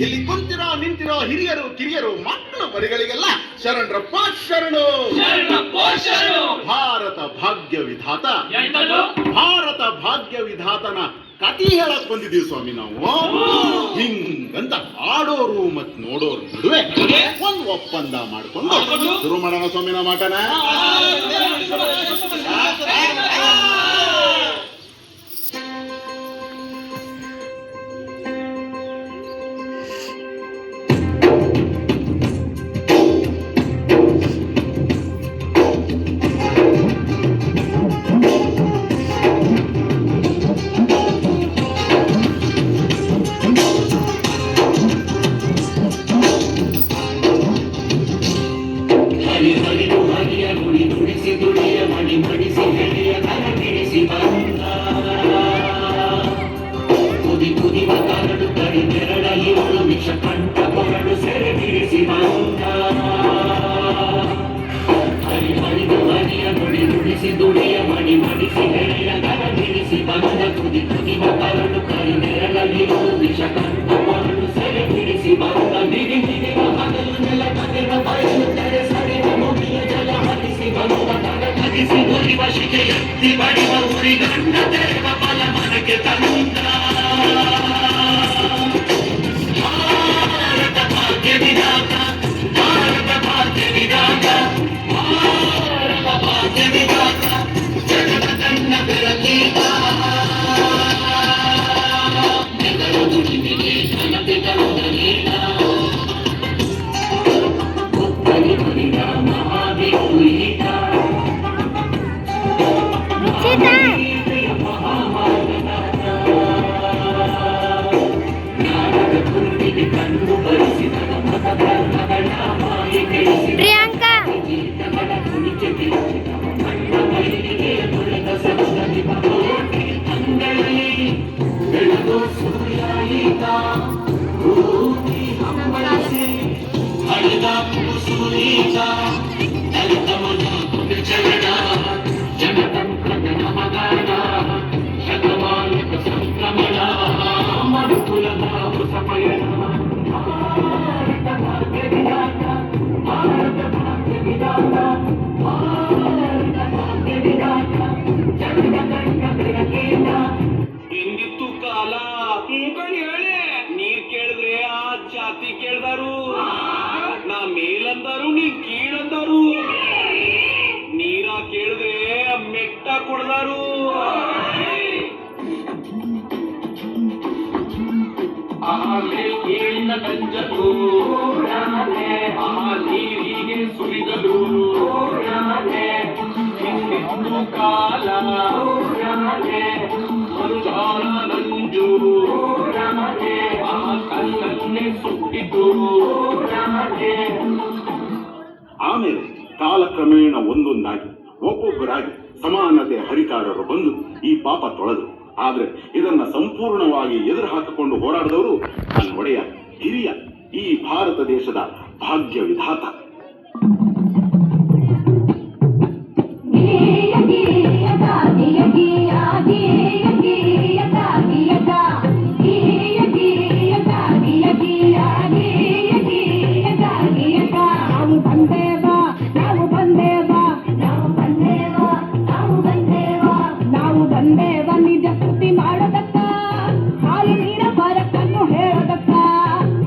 ಇಲ್ಲಿ ಕುಂತಿರೋ ನಿಂತಿರೋ ಹಿರಿಯರು ಕಿರಿಯರು ಮಕ್ಕಳು ಮರಿಗಳಿಗೆಲ್ಲ ಶರಣರಪ್ಪ ಶರಣು. ಭಾರತ ಭಾಗ್ಯ ವಿಧಾತ, ಭಾರತ ಭಾಗ್ಯ ವಿಧಾತನ ಕಥೆ ಹೇಳಕ್ ಬಂದಿದೀವಿ ಸ್ವಾಮಿ ನಾವು. ಹಿಂಗಂತ ಆಡೋರು ಮತ್ ನೋಡೋರು ನಡುವೆ ಒಂದು ಒಪ್ಪಂದ ಮಾಡ್ಕೊಂಡು ಶುರು ಮಾಡೋಣ ಸ್ವಾಮಿನ ಮಾಟನ. ಆಮೇಲೆ ಕಾಲಕ್ರಮೇಣ ಒಂದೊಂದಾಗಿ ಒಬ್ಬೊಬ್ಬರಾಗಿ ಸಮಾನತೆ ಹರಿಕಾರರು ಬಂದು ಈ ಪಾಪ ತೊಳೆದರು. ಆದ್ರೆ ಇದನ್ನ ಸಂಪೂರ್ಣವಾಗಿ ಎದುರು ಹಾಕಿಕೊಂಡು ಹೋರಾಡಿದವರು ನನ್ನ ಒಡೆಯ ಹಿರಿಯ ಈ ಭಾರತ ದೇಶದ ಭಾಗ್ಯ ವಿಧಾತ.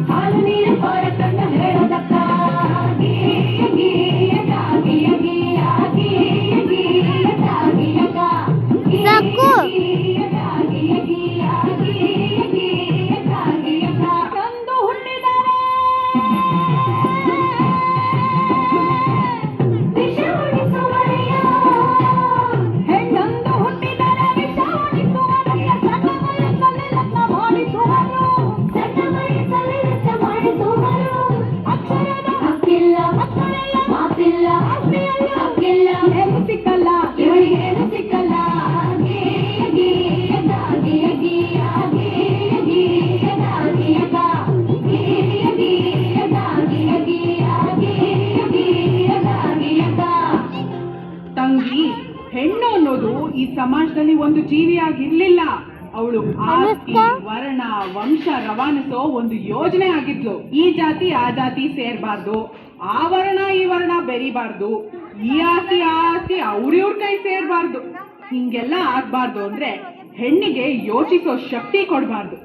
ಹಾಲು ನೀರ ಹೊರಕನ್ನು ಹೇಳೋದಕ್ಕ ಈ ಸಮಾಜದಲ್ಲಿ ಒಂದು ಜೀವಿಯಾಗಿರ್ಲಿಲ್ಲ. ಅವಳು ಆಸ್ತಿ, ವರ್ಣ, ವಂಶ ರವಾನಿಸೋ ಒಂದು ಯೋಜನೆ ಆಗಿದ್ಲು. ಈ ಜಾತಿ ಆ ಜಾತಿ ಸೇರ್ಬಾರ್ದು, ಆ ವರ್ಣ ಈ ವರ್ಣ ಬೆರಿಬಾರ್ದು, ಈ ಆಸ್ತಿ ಆ ಆಸ್ತಿ ಅವ್ರಿವ್ರ ಕೈ ಸೇರ್ಬಾರ್ದು. ಹಿಂಗೆಲ್ಲ ಆಗ್ಬಾರ್ದು ಅಂದ್ರೆ ಹೆಣ್ಣಿಗೆ ಯೋಚಿಸೋ ಶಕ್ತಿ ಕೊಡ್ಬಾರ್ದು.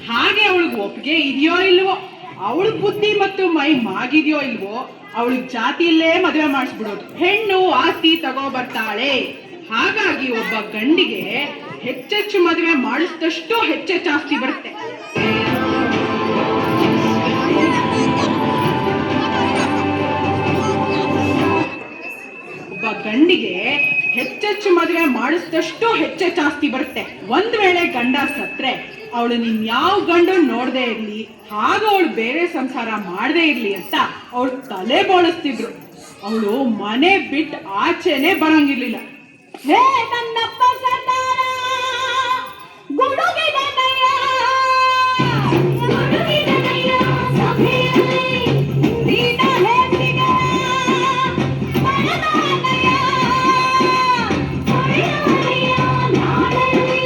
ಹಾಗೆ ಅವಳಿಗೆ ಒಪ್ಪಿಗೆ ಇದೆಯೋ ಇಲ್ವೋ, ಅವಳ ಬುದ್ಧಿ ಮತ್ತು ಮೈ ಮಾಗಿದೆಯೋ ಇಲ್ವೋ, ಅವಳಿಗೆ ಜಾತಿಯಲ್ಲೇ ಮದುವೆ ಮಾಡಿಸ್ಬಿಡೋದು. ಹೆಣ್ಣು ಆಸ್ತಿ ತಗೋ ಬರ್ತಾಳೆ, ಹಾಗಾಗಿ ಒಬ್ಬ ಗಂಡಿಗೆ ಹೆಚ್ಚೆಚ್ಚು ಮದುವೆ ಮಾಡಿಸಿದಷ್ಟು ಹೆಚ್ಚೆಚ್ಚು ಆಸ್ತಿ ಬರುತ್ತೆ. ಒಬ್ಬ ಗಂಡಿಗೆ ಹೆಚ್ಚೆಚ್ಚು ಮದುವೆ ಮಾಡಿಸಿದಷ್ಟು ಹೆಚ್ಚೆಚ್ಚು ಆಸ್ತಿ ಬರುತ್ತೆ. ಒಂದ್ ವೇಳೆ ಗಂಡ ಸತ್ರೆ ಅವಳು ಯಾವ ಗಂಡು ನೋಡದೇ ಇರ್ಲಿ, ಹಾಗೂ ಅವಳು ಬೇರೆ ಸಂಸಾರ ಮಾಡದೇ ಇರ್ಲಿ ಅಂತ ಅವಳು ತಲೆ ಬೋಳಿಸ್ತಿದ್ರು. ಅವಳು ಮನೆ ಬಿಟ್ಟು ಆಚೆನೆ ಬರಂಗಿರ್ಲಿಲ್ಲ. ಹೇ ನನ್ನಪ್ಪ ಸರ್ದಾರ ಗುಡುಗಿದನಯ್ಯ, ಗುಡುಗಿದನಯ್ಯ ಸಭೆಯಲ್ಲಿ ನೀನ ಹೇಸಿಗ ಮನದಾನಯ್ಯ, ಹೊಡೆಯುವಯ್ಯ ನಾಡಲ್ಲಿ.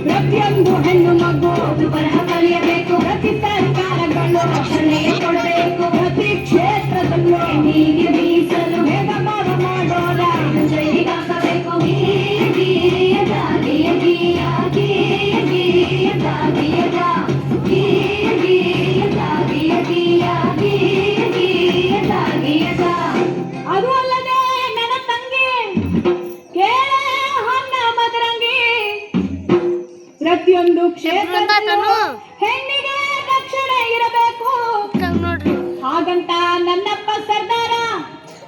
ಪ್ರತಿಯೊಂದು ಹೆಣ್ಣು ಮಗು ಬರಹ ಕಲಿಯಬೇಕು, ಪ್ರತಿ ಸರ್ಕಾರಗಳು ರಕ್ಷಣೆ ಕೊಡಬೇಕು, ಪ್ರತಿ ಕ್ಷೇತ್ರದಲ್ಲೂ ಹೀಗೆ ಮೀಸಲು ಭೇದ ಭಾವ ಮಾಡೋರ ಜೈಲಿಗಾಕಬೇಕು. ಅದು ಅಲ್ಲದೆ ನನ್ನ ತಂಗಿ ಕೇಳ ಹೊನ್ನ ಮದರಂಗಿ, ಪ್ರತಿಯೊಂದು ಕ್ಷೇತ್ರದಲ್ಲೂ ಹೆಣ್ಣಿಗೆ ರಕ್ಷಣೆ ಇರಬೇಕು. ಹಾಗಂತ ನನ್ನಪ್ಪ ಸರ್ದಾರ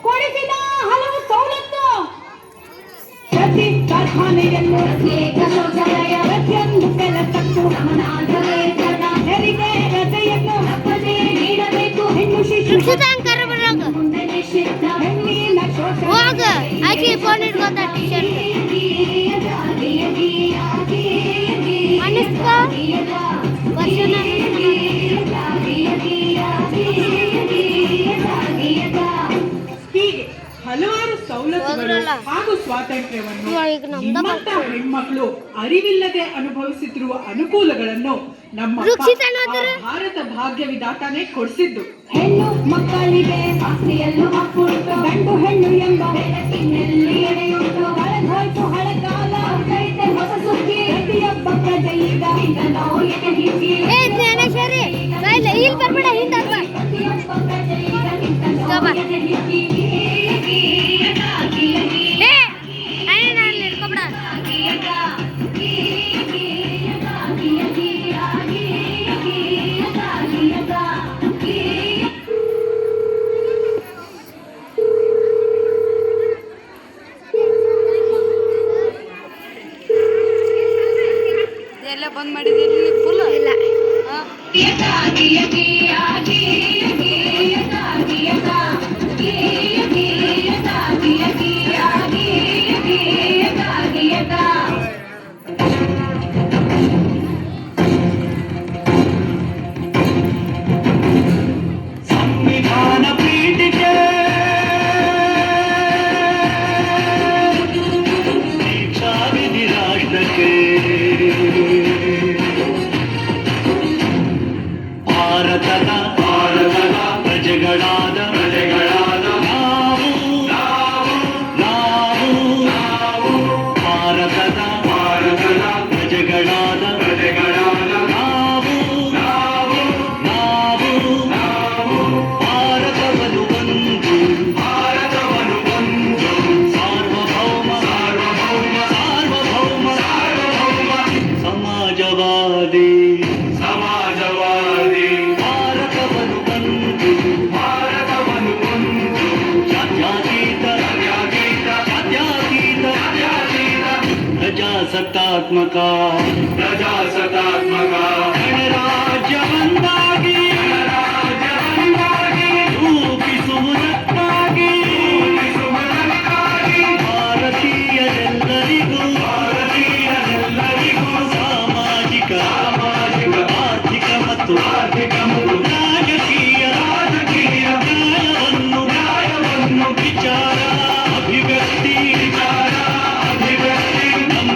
ಕೊಡಿಸಿದ ಹಲವು ಸವಲತ್ತು. ಪ್ರತಿ ಕಾರ್ಖಾನೆಯನ್ನು ಶೌಚಾಲಯ, ಪ್ರತಿಯೊಂದು ಕೆಲಸಕ್ಕೂ ಹೆರಿಗೆ ರಜೆಯನ್ನು ತಪ್ಪದೇ ನೀಡಬೇಕು. ಹೆಣ್ಣು ಶಿಶು ಮುಂದೆ ನಿಷಿದ್ಧ ಹೆಣ್ಣಿನ ಶೋಷಣೆ. ಹೀಗೆ ಹಲವಾರು ಸವಲತ್ತುಗಳು ಹಾಗೂ ಸ್ವಾತಂತ್ರ್ಯವನ್ನು ನಿಮ್ಮಂತ ಹೆಣ್ಮಕ್ಳು ಅರಿವಿಲ್ಲದೆ ಅನುಭವಿಸುತ್ತಿರುವ ಅನುಕೂಲಗಳನ್ನು ನಮ್ಮ ಭಾರತ ಭಾಗ್ಯ ವಿಧಾತಾನೆ ಕೊಡಿಸಿದ್ದು. ಹೆಣ್ಣು ಮಕ್ಕಳಿಗೆ ಆಸ್ತಿಯಲ್ಲೂ ಹಕ್ಕುಂಟು, ಗಂಡು ಹೆಣ್ಣು ಎಂಬ ಬೆಳಕಿನಲ್ಲಿ ಎಡೆಯುಂಟು. ಕಳೆದೋಯ್ತು ಹಳೆಕಾಲ, ಕೈತೆ ಹೊಸ ಸುದ್ದಿ, ಪ್ರತಿಯೊಬ್ಬ ಪ್ರಜೆಯೀಗ ನೋಯಿಗೆ ಹಿಗ್ಗಿ. ಪ್ರತಿಯೊಬ್ಬ ಪ್ರಜೆಯೀಗ ನೋಯಿಗೆ ಹಿಗ್ಗಿ. ಎಲ್ಲ ಬಂದ್ ಮಾಡಿದಿರಿ ಫುಲ್ ಇಲ್ಲ. ಸಂವಿಧಾನ ಪೀಠಿಕೆ ದೀಕ್ಷಾ ವಿಧಿ ರಾಷ್ಟ್ರಕ್ಕೆ ಭಾರತದ ಪ್ರಜೆಗಳಾದ ನಾವು ಭಾರತದ ಪ್ರಜೆಗಳಾದ ನಾವು ಭಾರತವನ್ನು ಒಂದು ಸಾರ್ವಭೌಮ ಸಮಾಜವಾದಿ ಭಾರತವನ್ನು ಒಂದು ಜಾತ್ಯತೀತ ಪ್ರಜಾಸತ್ತಾತ್ಮಕ ಗಣರಾಜ್ಯವನ್ನಾಗಿ ರೂಪಿಸುವುದಕ್ಕಾಗಿ ಭಾರತೀಯರೆಲ್ಲರಿಗೂ ಸಾಮಾಜಿಕ ಆರ್ಥಿಕ ಮತ್ತು ರಾಜಕೀಯ ನ್ಯಾಯವನ್ನು ವಿಚಾರ ಅಭಿವ್ಯಕ್ತಿ ನಮ್ಮ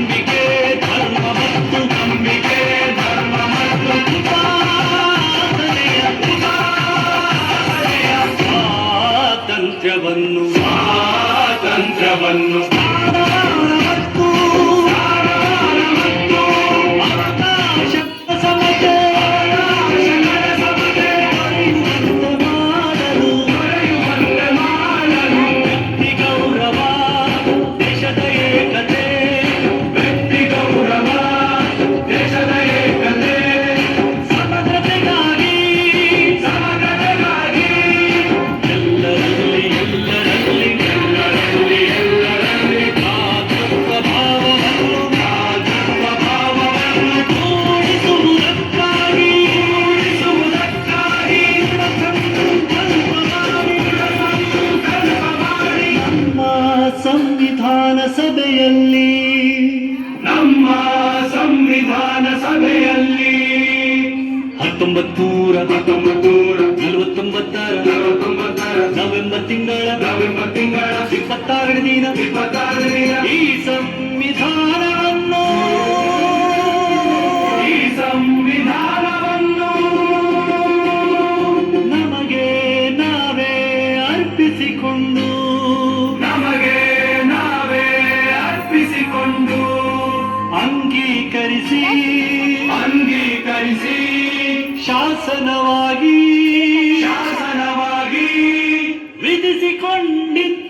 ಸ್ವಾತಂತ್ರ್ಯವನ್ನು ಅವಕಾಶಗಳ ಸಮತೆ ಮಾಡಲು ವ್ಯಕ್ತಿ ಗೌರವ ದೇಶದ ಏಕತೆ ವ್ಯಕ್ತಿ ಗೌರವ ದೇಶದ ಏಕತೆ ಸಮಗ್ರತೆಗಾಗಿ ಎಲ್ಲರಲ್ಲಿ ಭ್ರಾತೃತ್ವ ಭಾವವನ್ನು ಮೂಡಿಸುವುದಕ್ಕಾಗಿ ನಮ್ಮ ಸಂವಿಧಾನ ಸಭೆಯಲ್ಲಿ ಹತ್ತೊಂಬತ್ತೂರ 49 ನವೆಂಬರ್ ತಿಂಗಳ 26 ದಿನ ಈ ಸಂವಿಧಾನವನ್ನು ನಮಗೆ ನಾವೇ ಅರ್ಪಿಸಿಕೊಂಡು ಅಂಗೀಕರಿಸಿ ಶಾಸನವಾಗಿ ವಿಧಿಸಿಕೊಂಡಿದ್ದ